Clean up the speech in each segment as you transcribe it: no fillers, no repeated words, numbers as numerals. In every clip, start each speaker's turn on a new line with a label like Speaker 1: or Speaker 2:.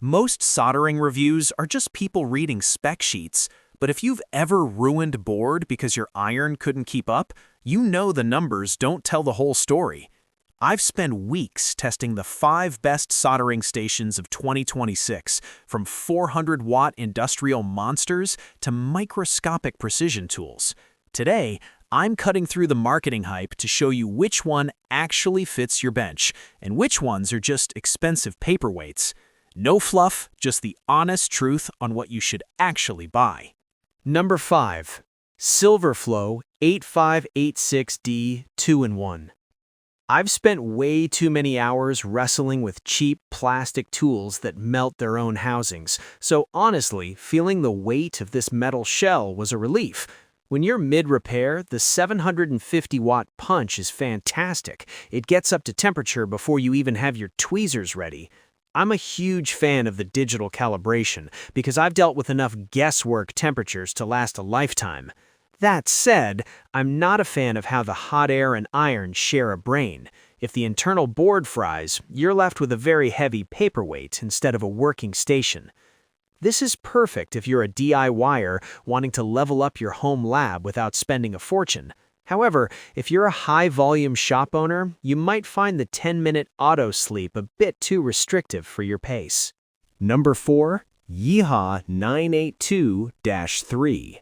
Speaker 1: Most soldering reviews are just people reading spec sheets, but if you've ever ruined board because your iron couldn't keep up, you know the numbers don't tell the whole story. I've spent weeks testing the 5 best soldering stations of 2026, from 400-watt industrial monsters to microscopic precision tools. Today, I'm cutting through the marketing hype to show you which one actually fits your bench and which ones are just expensive paperweights. No fluff, just the honest truth on what you should actually buy.
Speaker 2: Number 5. Silverflo 8586D 2-in-1. I've spent way too many hours wrestling with cheap plastic tools that melt their own housings, so honestly, feeling the weight of this metal shell was a relief. When you're mid-repair, the 750-watt punch is fantastic. It gets up to temperature before you even have your tweezers ready. I'm a huge fan of the digital calibration because I've dealt with enough guesswork temperatures to last a lifetime. That said, I'm not a fan of how the hot air and iron share a brain. If the internal board fries, you're left with a very heavy paperweight instead of a working station. This is perfect if you're a DIYer wanting to level up your home lab without spending a fortune. However, if you're a high-volume shop owner, you might find the 10-minute auto sleep a bit too restrictive for your pace. Number 4. YIHUA 982-3.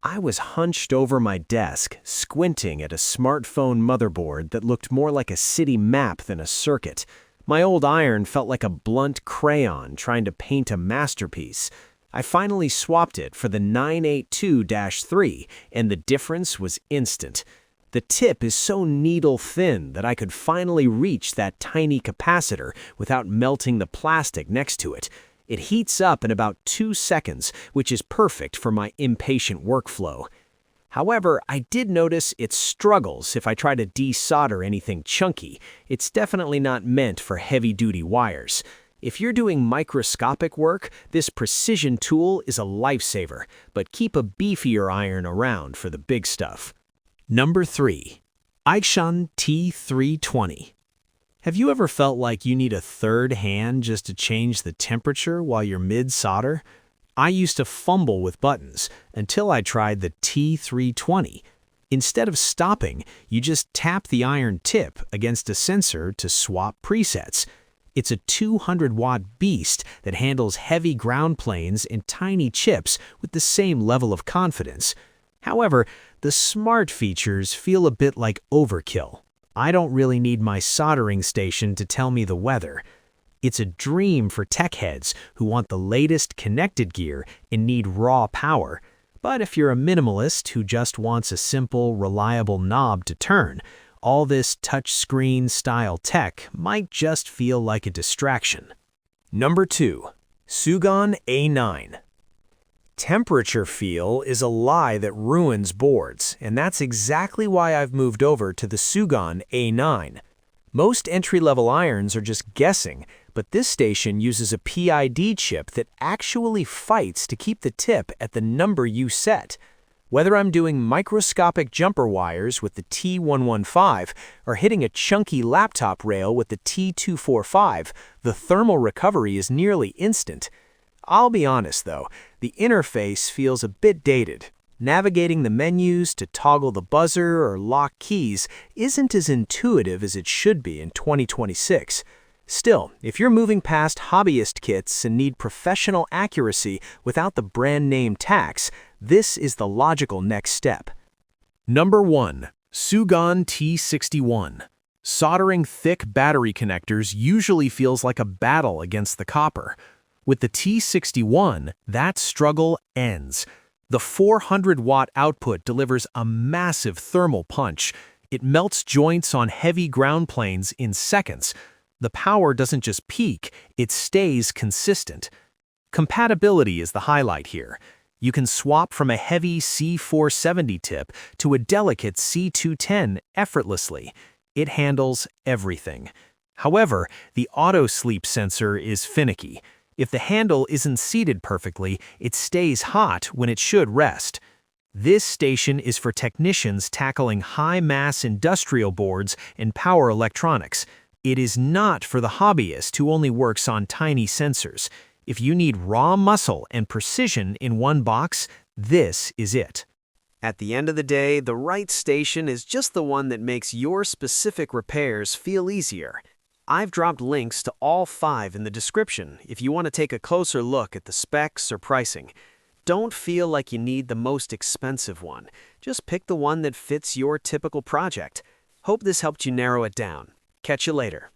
Speaker 2: I was hunched over my desk, squinting at a smartphone motherboard that looked more like a city map than a circuit. My old iron felt like a blunt crayon trying to paint a masterpiece. I finally swapped it for the 982-3, and the difference was instant. The tip is so needle-thin that I could finally reach that tiny capacitor without melting the plastic next to it. It heats up in about 2 seconds, which is perfect for my impatient workflow. However, I did notice it struggles if I try to desolder anything chunky. It's definitely not meant for heavy-duty wires. If you're doing microscopic work, this precision tool is a lifesaver, but keep a beefier iron around for the big stuff. Number 3. AIXUN T320. Have you ever felt like you need a third hand just to change the temperature while you're mid-solder? I used to fumble with buttons until I tried the T320. Instead of stopping, you just tap the iron tip against a sensor to swap presets. It's a 200-watt beast that handles heavy ground planes and tiny chips with the same level of confidence. However, the smart features feel a bit like overkill. I don't really need my soldering station to tell me the weather. It's a dream for tech heads who want the latest connected gear and need raw power. But if you're a minimalist who just wants a simple, reliable knob to turn, all this touchscreen-style tech might just feel like a distraction. Number 2. SUGON A9. Temperature feel is a lie that ruins boards, and that's exactly why I've moved over to the SUGON A9. Most entry-level irons are just guessing, but this station uses a PID chip that actually fights to keep the tip at the number you set. Whether I'm doing microscopic jumper wires with the T115 or hitting a chunky laptop rail with the T245, the thermal recovery is nearly instant. I'll be honest though, the interface feels a bit dated. Navigating the menus to toggle the buzzer or lock keys isn't as intuitive as it should be in 2026. Still, if you're moving past hobbyist kits and need professional accuracy without the brand name tax, this is the logical next step. Number 1. SUGON T61. Soldering thick battery connectors usually feels like a battle against the copper. With the T61, that struggle ends. The 400-watt output delivers a massive thermal punch. It melts joints on heavy ground planes in seconds. The power doesn't just peak, it stays consistent. Compatibility is the highlight here. You can swap from a heavy C470 tip to a delicate C210 effortlessly. It handles everything. However, the auto sleep sensor is finicky. If the handle isn't seated perfectly, it stays hot when it should rest. This station is for technicians tackling high-mass industrial boards and power electronics.
Speaker 1: It is not for the hobbyist who only works on tiny sensors. If you need raw muscle and precision in one box, this is it. At the end of the day, the right station is just the one that makes your specific repairs feel easier. I've dropped links to all 5 in the description if you want to take a closer look at the specs or pricing. Don't feel like you need the most expensive one. Just pick the one that fits your typical project. Hope this helped you narrow it down. Catch you later.